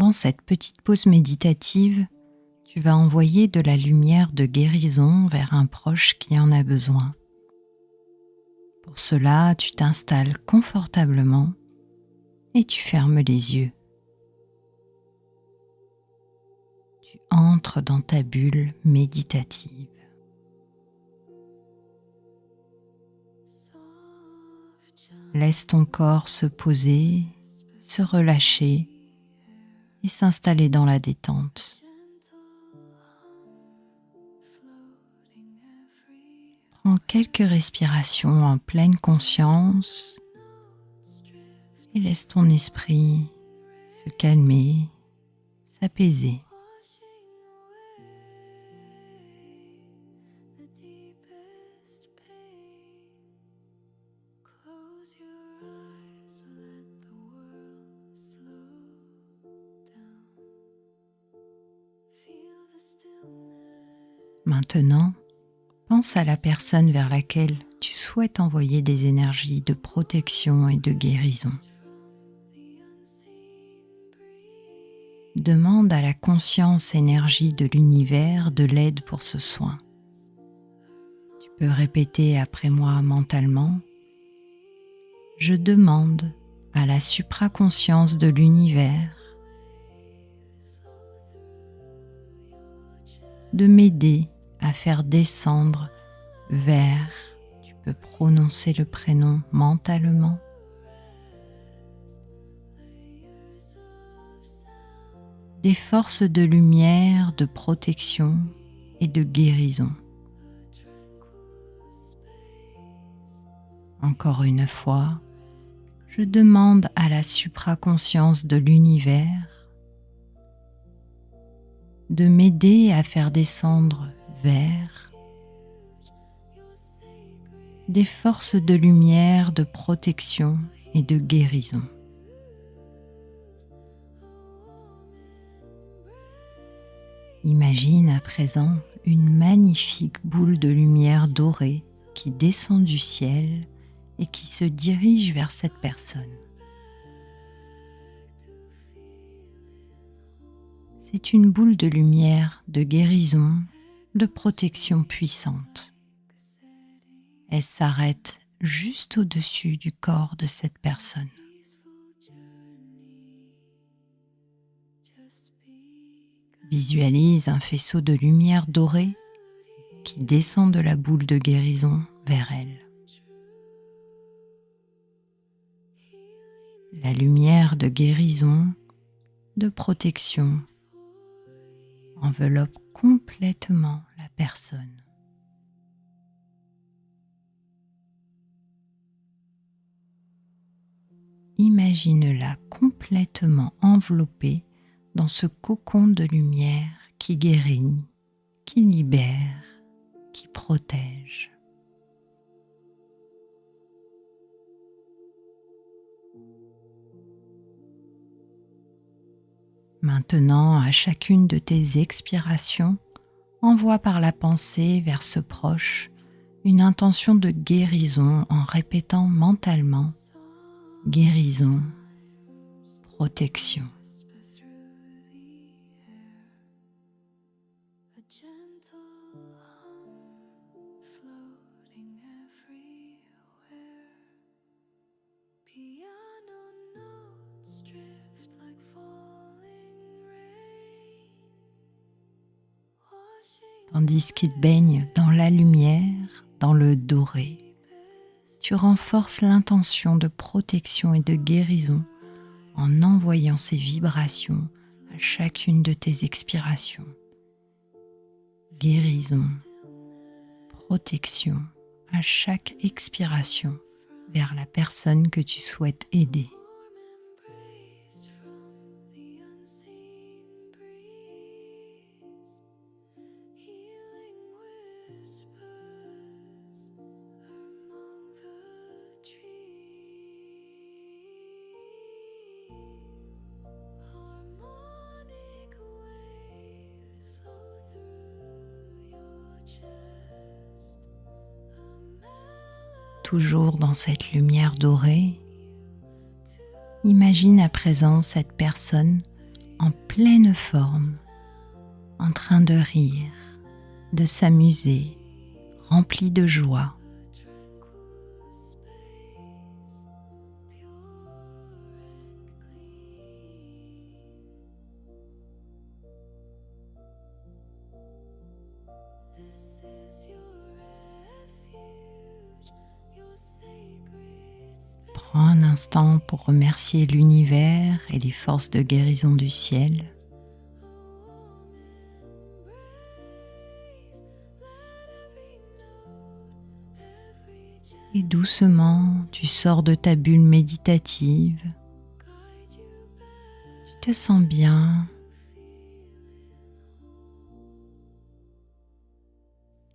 pendant cette petite pause méditative, tu vas envoyer de la lumière de guérison vers un proche qui en a besoin. Pour cela, tu t'installes confortablement et tu fermes les yeux. Tu entres dans ta bulle méditative. Laisse ton corps se poser, se relâcher et s'installer dans la détente. Prends quelques respirations en pleine conscience et laisse ton esprit se calmer, s'apaiser. Maintenant, pense à la personne vers laquelle tu souhaites envoyer des énergies de protection et de guérison. Demande à la conscience énergie de l'univers de l'aide pour ce soin. Tu peux répéter après moi mentalement : je demande à la supraconscience de l'univers de m'aider à faire descendre vers, tu peux prononcer le prénom mentalement, des forces de lumière, de protection et de guérison. Encore une fois, je demande à la supraconscience de l'univers de m'aider à faire descendre vers des forces de lumière, de protection et de guérison. Imagine à présent une magnifique boule de lumière dorée qui descend du ciel et qui se dirige vers cette personne. C'est une boule de lumière, de guérison, de protection puissante. Elle s'arrête juste au-dessus du corps de cette personne. Visualise un faisceau de lumière dorée qui descend de la boule de guérison vers elle. La lumière de guérison, de protection, enveloppe complètement la personne. Imagine-la complètement enveloppée dans ce cocon de lumière qui guérit, qui libère, qui protège. Maintenant, à chacune de tes expirations, envoie par la pensée vers ce proche une intention de guérison en répétant mentalement : guérison, protection. Tandis qu'il baigne dans la lumière, dans le doré, tu renforces l'intention de protection et de guérison en envoyant ces vibrations à chacune de tes expirations. Guérison, protection à chaque expiration vers la personne que tu souhaites aider. Toujours dans cette lumière dorée, imagine à présent cette personne en pleine forme, en train de rire, de s'amuser, rempli de joie. Prends un instant pour remercier l'univers et les forces de guérison du ciel. Et doucement, tu sors de ta bulle méditative. Tu te sens bien.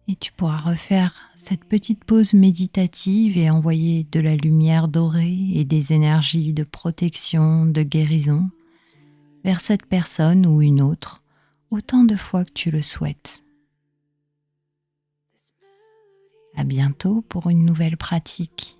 Et tu pourras refaire cette petite pause méditative et envoyer de la lumière dorée et des énergies de protection, de guérison vers cette personne ou une autre, autant de fois que tu le souhaites. À bientôt pour une nouvelle pratique.